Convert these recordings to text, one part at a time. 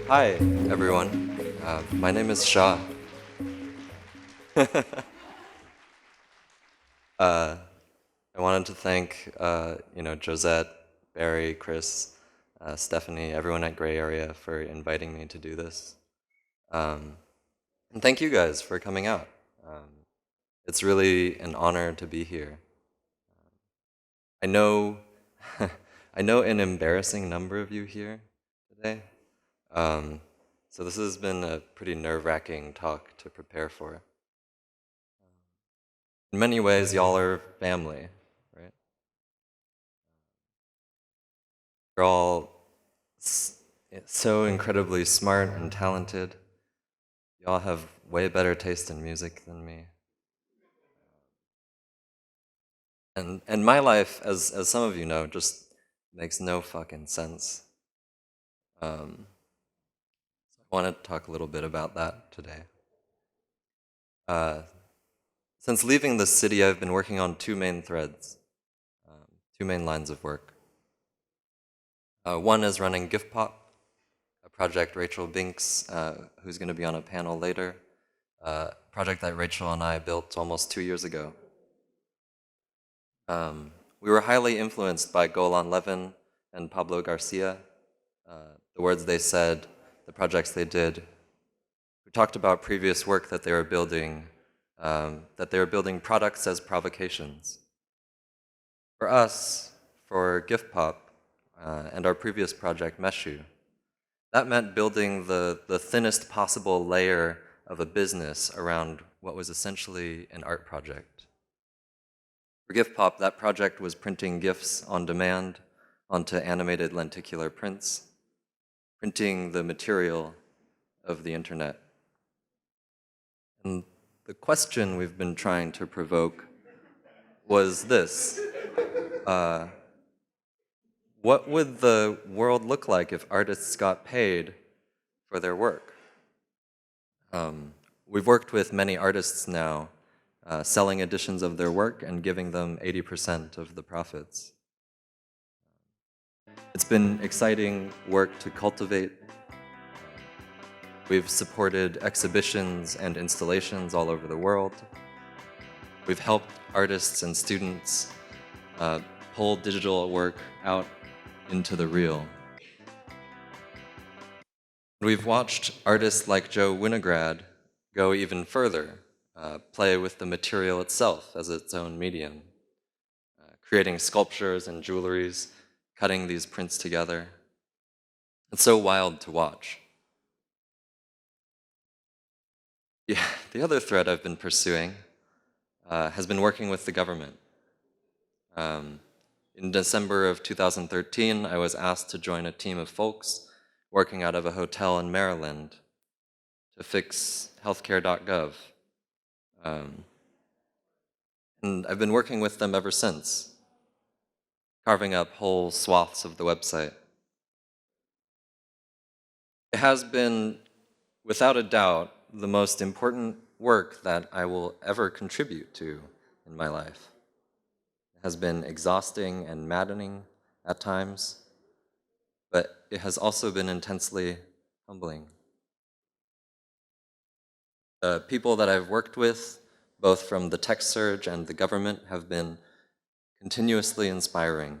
Hi, everyone. My name is Shah. I wanted to thank, Josette, Barry, Chris, Stephanie, everyone at Gray Area for inviting me to do this. Um, and thank you guys for coming out. Um, it's really an honor to be here. I know, I know an embarrassing number of you here today. Um, so this has been a pretty nerve-wracking talk to prepare for. In many ways, y'all are family, right? You're all so incredibly smart and talented. Y'all have way better taste in music than me. And my life, as some of you know, just makes no fucking sense. Um, I want to talk a little bit about that today. Uh, since leaving the city, I've been working on two main threads, two main lines of work. One is running Gift Pop, a project Rachel Binks, who's going to be on a panel later, project that Rachel and I built almost 2 years ago. We were highly influenced by Golan Levin and Pablo Garcia, the words they said, the projects they did. We talked about previous work that they were building, products as provocations. For us, for Gift Pop, and our previous project, Meshu, that meant building the thinnest possible layer of a business around what was essentially an art project. For Gift Pop, that project was printing GIFs on demand onto animated lenticular prints, printing the material of the internet. And the question we've been trying to provoke was this. What would the world look like if artists got paid for their work? We've worked with many artists now, selling editions of their work and giving them 80% of the profits. It's been exciting work to cultivate. We've supported exhibitions and installations all over the world. We've helped artists and students pull digital work out into the real. We've watched artists like Joe Winograd go even further, play with the material itself as its own medium, creating sculptures and jewelries, cutting these prints together. It's so wild to watch. Yeah, the other thread I've been pursuing has been working with the government. In December of 2013, I was asked to join a team of folks working out of a hotel in Maryland to fix healthcare.gov. And I've been working with them ever since, carving up whole swaths of the website. It has been, without a doubt, the most important work that I will ever contribute to in my life. It has been exhausting and maddening at times, but it has also been intensely humbling. The people that I've worked with, both from the tech surge and the government, have been continuously inspiring.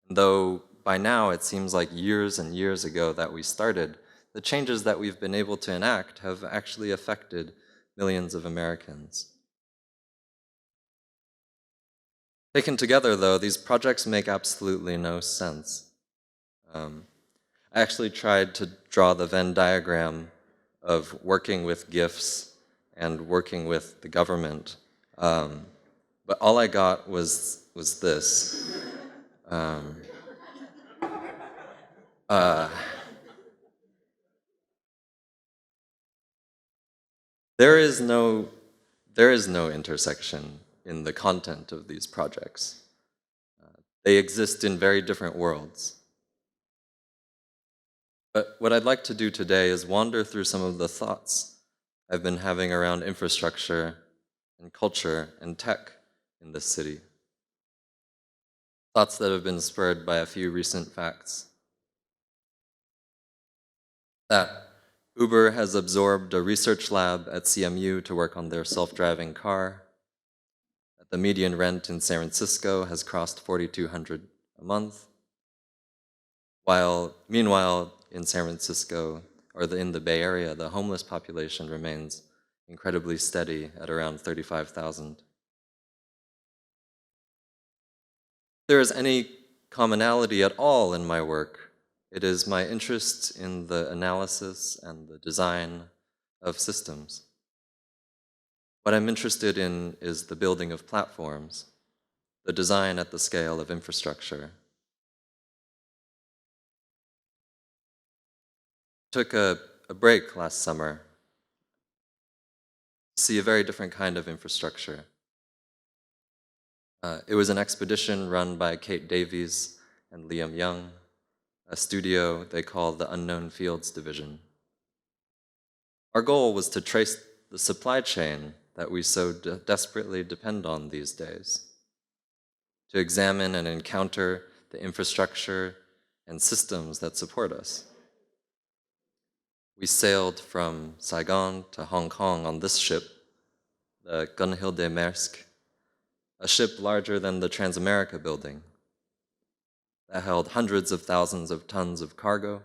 And though by now it seems like years and years ago that we started, the changes that we've been able to enact have actually affected millions of Americans. Taken together, though, these projects make absolutely no sense. I actually tried to draw the Venn diagram of working with GIFs and working with the government, but all I got was this. There is no intersection in the content of these projects. They exist in very different worlds. But what I'd like to do today is wander through some of the thoughts I've been having around infrastructure and culture and tech in this city. Thoughts that have been spurred by a few recent facts. that Uber has absorbed a research lab at CMU to work on their self-driving car, that the median rent in San Francisco has crossed $4,200 a month, while meanwhile in San Francisco, or in the Bay Area, the homeless population remains incredibly steady at around 35,000. If there is any commonality at all in my work, it is my interest in the analysis and the design of systems. What I'm interested in is the building of platforms, the design at the scale of infrastructure. Took a break last summer to see a very different kind of infrastructure. It was an expedition run by Kate Davies and Liam Young, a studio they call the Unknown Fields Division. Our goal was to trace the supply chain that we so desperately depend on these days, to examine and encounter the infrastructure and systems that support us. We sailed from Saigon to Hong Kong on this ship, the Gunhilde Maersk, a ship larger than the Transamerica building that held hundreds of thousands of tons of cargo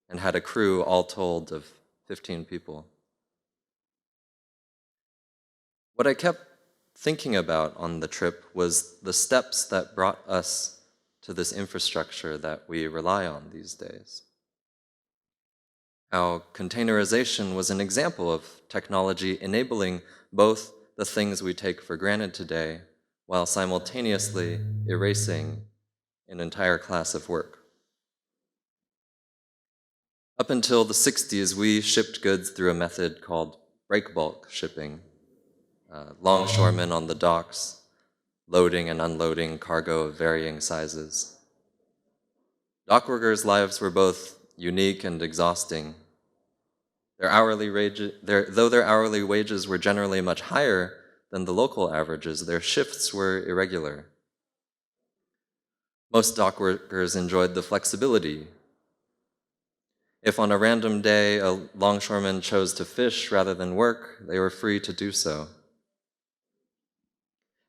and had a crew all told of 15 people. What I kept thinking about on the trip was the steps that brought us to this infrastructure that we rely on these days. How containerization was an example of technology enabling both the things we take for granted today while simultaneously erasing an entire class of work. Up until the 60s, we shipped goods through a method called breakbulk shipping. Longshoremen on the docks, loading and unloading cargo of varying sizes. Dockworkers' lives were both unique and exhausting. Though their hourly wages were generally much higher than the local averages, their shifts were irregular. Most dockworkers enjoyed the flexibility. If on a random day a longshoreman chose to fish rather than work, they were free to do so.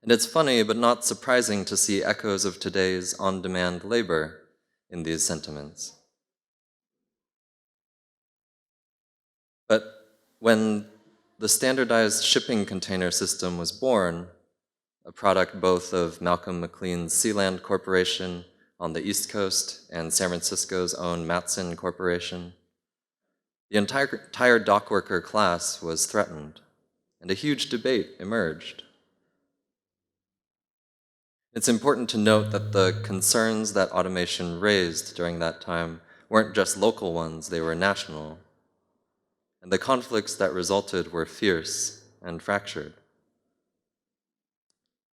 And it's funny, but not surprising to see echoes of today's on-demand labor in these sentiments. But when the standardized shipping container system was born, a product both of Malcolm McLean's Sealand Corporation on the East Coast and San Francisco's own Matson Corporation, the entire dockworker class was threatened, and a huge debate emerged. It's important to note that the concerns that automation raised during that time weren't just local ones, they were national. And the conflicts that resulted were fierce and fractured.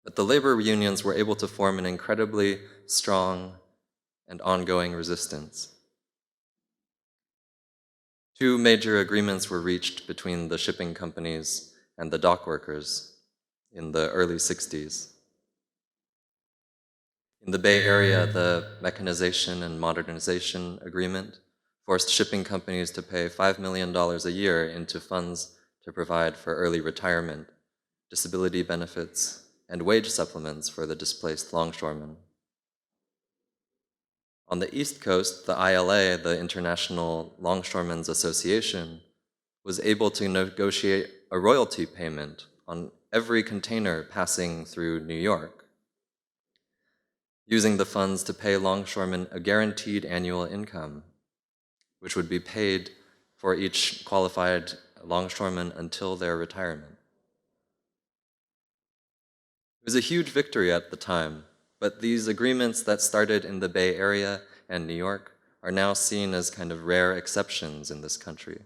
But the labor unions were able to form an incredibly strong and ongoing resistance. Two major agreements were reached between the shipping companies and the dock workers in the early 60s. In the Bay Area, the Mechanization and Modernization Agreement forced shipping companies to pay $5 million a year into funds to provide for early retirement, disability benefits, and wage supplements for the displaced longshoremen. On the East Coast, the ILA, the International Longshoremen's Association, was able to negotiate a royalty payment on every container passing through New York, using the funds to pay longshoremen a guaranteed annual income, which would be paid for each qualified longshoreman until their retirement. It was a huge victory at the time, but these agreements that started in the Bay Area and New York are now seen as kind of rare exceptions in this country.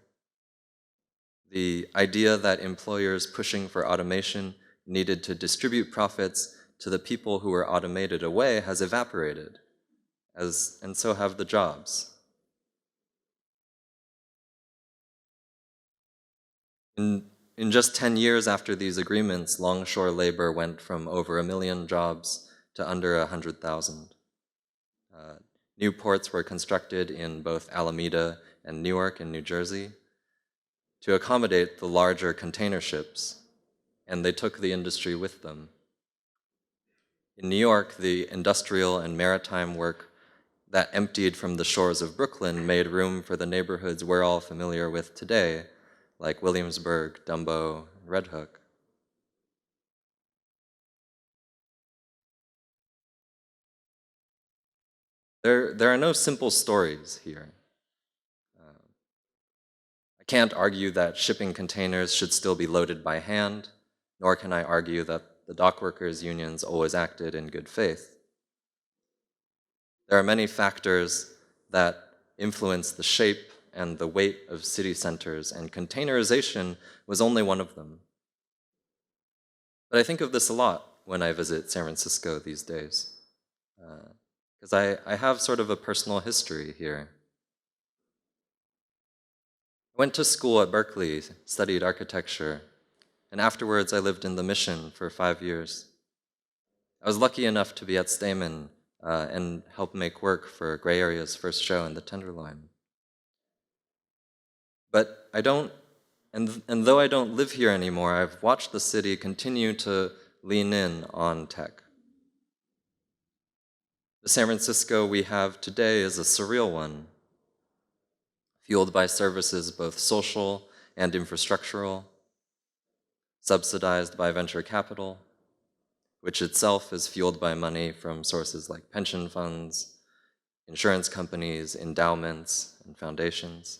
The idea that employers pushing for automation needed to distribute profits to the people who were automated away has evaporated, and so have the jobs. In just 10 years after these agreements, longshore labor went from over 1 million jobs to under 100,000. New ports were constructed in both Alameda and Newark in New Jersey to accommodate the larger container ships, and they took the industry with them. In New York, the industrial and maritime work that emptied from the shores of Brooklyn made room for the neighborhoods we're all familiar with today, like Williamsburg, Dumbo, Red Hook. There are no simple stories here. I can't argue that shipping containers should still be loaded by hand, nor can I argue that the dockworkers' unions always acted in good faith. There are many factors that influence the shape and the weight of city centers, and containerization was only one of them. But I think of this a lot when I visit San Francisco these days, because I have sort of a personal history here. I went to school at Berkeley, studied architecture, and afterwards I lived in the Mission for 5 years. I was lucky enough to be at Stamen and help make work for Gray Area's first show in the Tenderloin. But I don't, and though I don't live here anymore, I've watched the city continue to lean in on tech. The San Francisco we have today is a surreal one, fueled by services both social and infrastructural, subsidized by venture capital, which itself is fueled by money from sources like pension funds, insurance companies, endowments, and foundations.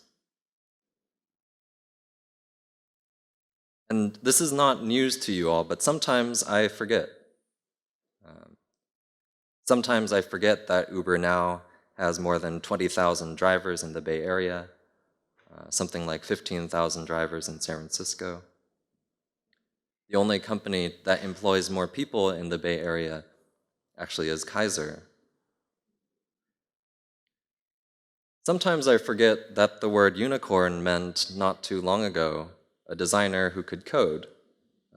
And this is not news to you all, but sometimes I forget. Sometimes I forget that Uber now has more than 20,000 drivers in the Bay Area, something like 15,000 drivers in San Francisco. The only company that employs more people in the Bay Area actually is Kaiser. Sometimes I forget that the word unicorn meant not too long ago a designer who could code.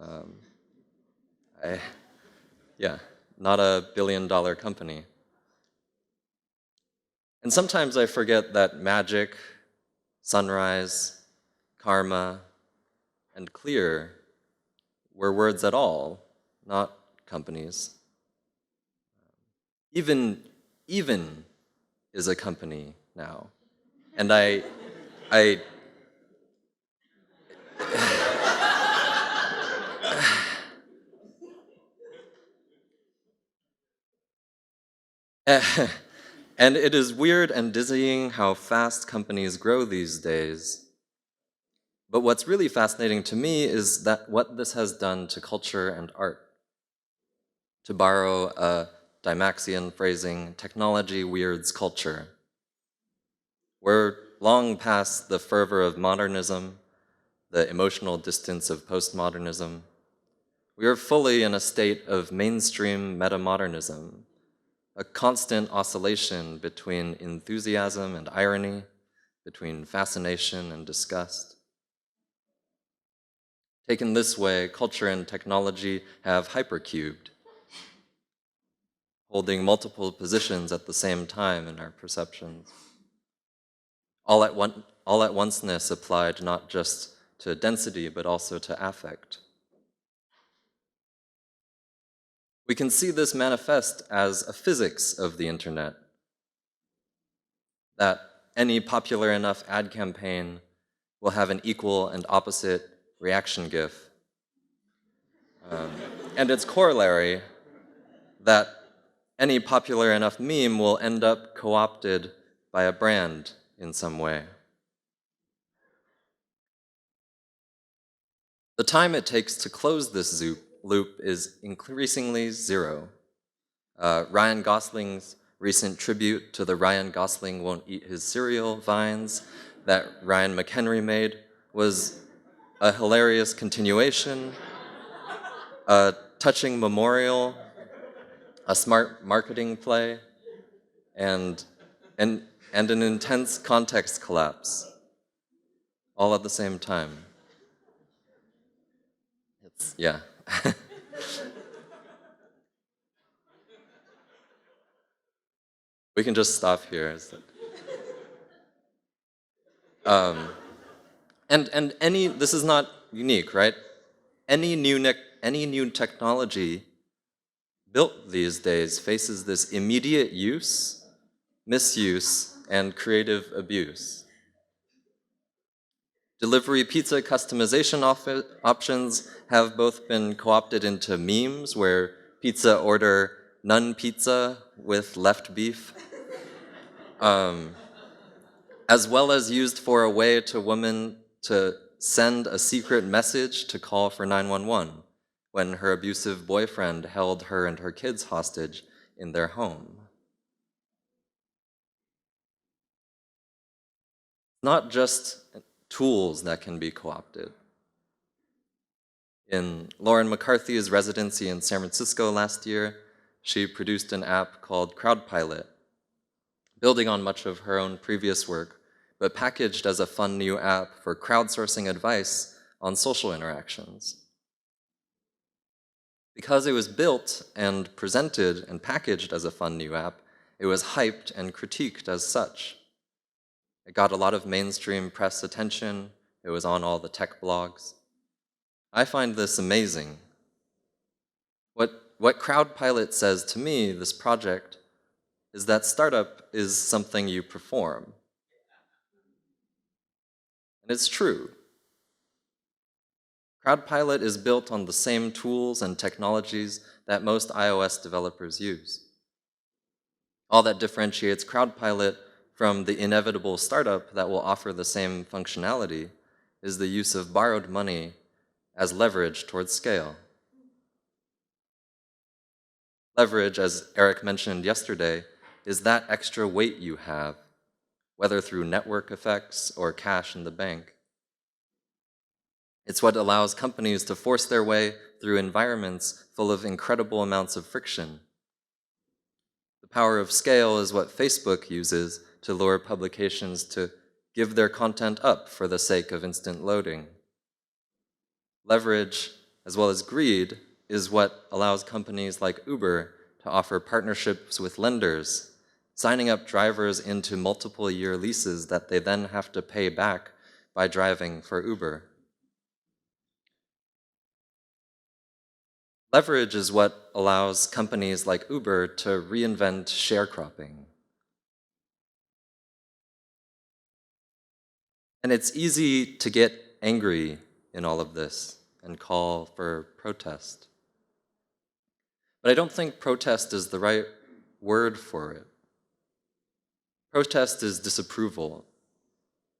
Um, yeah, not a billion-dollar company. And sometimes I forget that magic, sunrise, karma, and clear were words at all, not companies. Even is a company now. And I and it is weird and dizzying how fast companies grow these days. But what's really fascinating to me is that what this has done to culture and art. To borrow a Dymaxion phrasing, technology weirds culture. We're long past the fervor of modernism, the emotional distance of postmodernism. We are fully in a state of mainstream metamodernism, a constant oscillation between enthusiasm and irony, between fascination and disgust. Taken this way, culture and technology have hypercubed, holding multiple positions at the same time in our perceptions. All at onceness applied not just to density, but also to affect. We can see this manifest as a physics of the internet, that any popular enough ad campaign will have an equal and opposite reaction GIF. And its corollary, that any popular enough meme will end up co-opted by a brand in some way. The time it takes to close this loop is increasingly zero. Ryan Gosling's recent tribute to the Ryan Gosling Won't Eat His Cereal vines that Ryan McHenry made was a hilarious continuation, a touching memorial, a smart marketing play, and, and, and an intense context collapse, all at the same time. Yeah. We can just stop here. Um, and any, this is not unique, right? Any new technology built these days faces this immediate use, misuse, and creative abuse. Delivery pizza customization options have both been co-opted into memes where pizza order none pizza with left beef, as well as used for a way to women to send a secret message to call for 911 when her abusive boyfriend held her and her kids hostage in their home. Not just tools that can be co-opted. In Lauren McCarthy's residency in San Francisco last year, she produced an app called CrowdPilot, building on much of her own previous work, but packaged as a fun new app for crowdsourcing advice on social interactions. Because it was built and presented and packaged as a fun new app, it was hyped and critiqued as such. It got a lot of mainstream press attention. It was on all the tech blogs. I find this amazing. What CrowdPilot says to me, this project, is that startup is something you perform. And it's true. CrowdPilot is built on the same tools and technologies that most iOS developers use. All that differentiates CrowdPilot from the inevitable startup that will offer the same functionality is the use of borrowed money as leverage towards scale. Leverage, as Eric mentioned yesterday, is that extra weight you have, whether through network effects or cash in the bank. It's what allows companies to force their way through environments full of incredible amounts of friction. The power of scale is what Facebook uses to lure publications to give their content up for the sake of instant loading. Leverage, as well as greed, is what allows companies like Uber to offer partnerships with lenders, signing up drivers into multiple-year leases that they then have to pay back by driving for Uber. Leverage is what allows companies like Uber to reinvent sharecropping. And it's easy to get angry in all of this and call for protest. But I don't think protest is the right word for it. Protest is disapproval.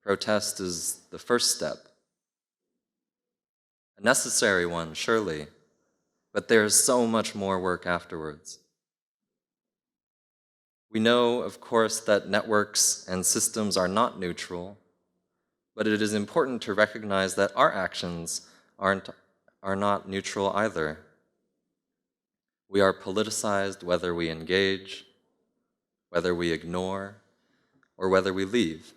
Protest is the first step. A necessary one, surely, but there's so much more work afterwards. We know, of course, that networks and systems are not neutral, but it is important to recognize that our actions are not neutral either. We are politicized whether we engage, whether we ignore, or whether we leave.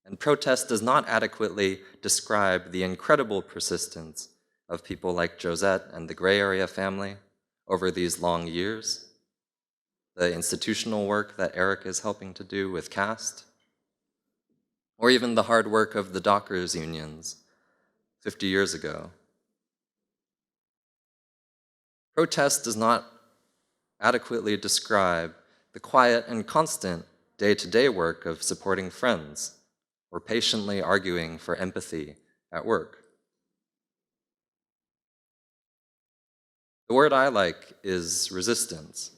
And protest does not adequately describe the incredible persistence of people like Josette and the Gray Area family over these long years, the institutional work that Eric is helping to do with CAST, or even the hard work of the Dockers unions 50 years ago. Protest does not adequately describe the quiet and constant day-to-day work of supporting friends or patiently arguing for empathy at work. The word I like is resistance.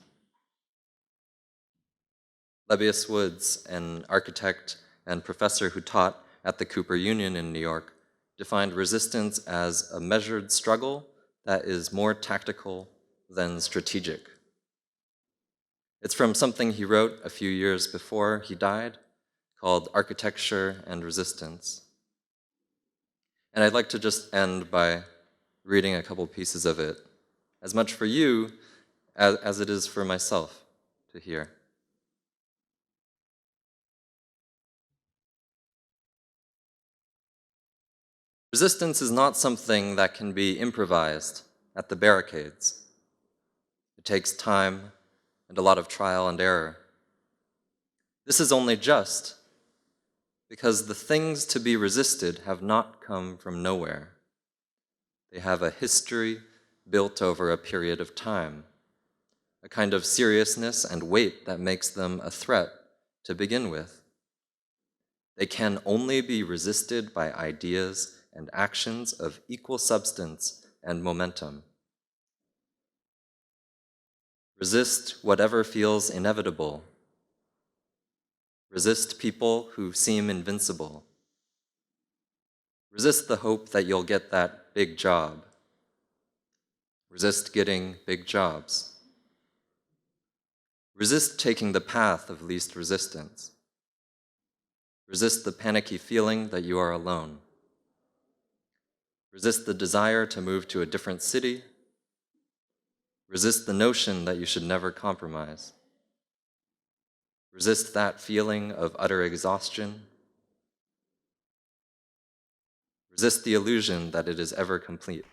Lebbeus Woods, an architect and professor who taught at the Cooper Union in New York, defined resistance as a measured struggle that is more tactical than strategic. It's from something he wrote a few years before he died called Architecture and Resistance. And I'd like to just end by reading a couple pieces of it, as much for you as it is for myself to hear. Resistance is not something that can be improvised at the barricades. It takes time, and a lot of trial and error. This is only just because the things to be resisted have not come from nowhere. They have a history built over a period of time, a kind of seriousness and weight that makes them a threat to begin with. They can only be resisted by ideas and actions of equal substance and momentum. Resist whatever feels inevitable. Resist people who seem invincible. Resist the hope that you'll get that big job. Resist getting big jobs. Resist taking the path of least resistance. Resist the panicky feeling that you are alone. Resist the desire to move to a different city. Resist the notion that you should never compromise. Resist that feeling of utter exhaustion. Resist the illusion that it is ever complete.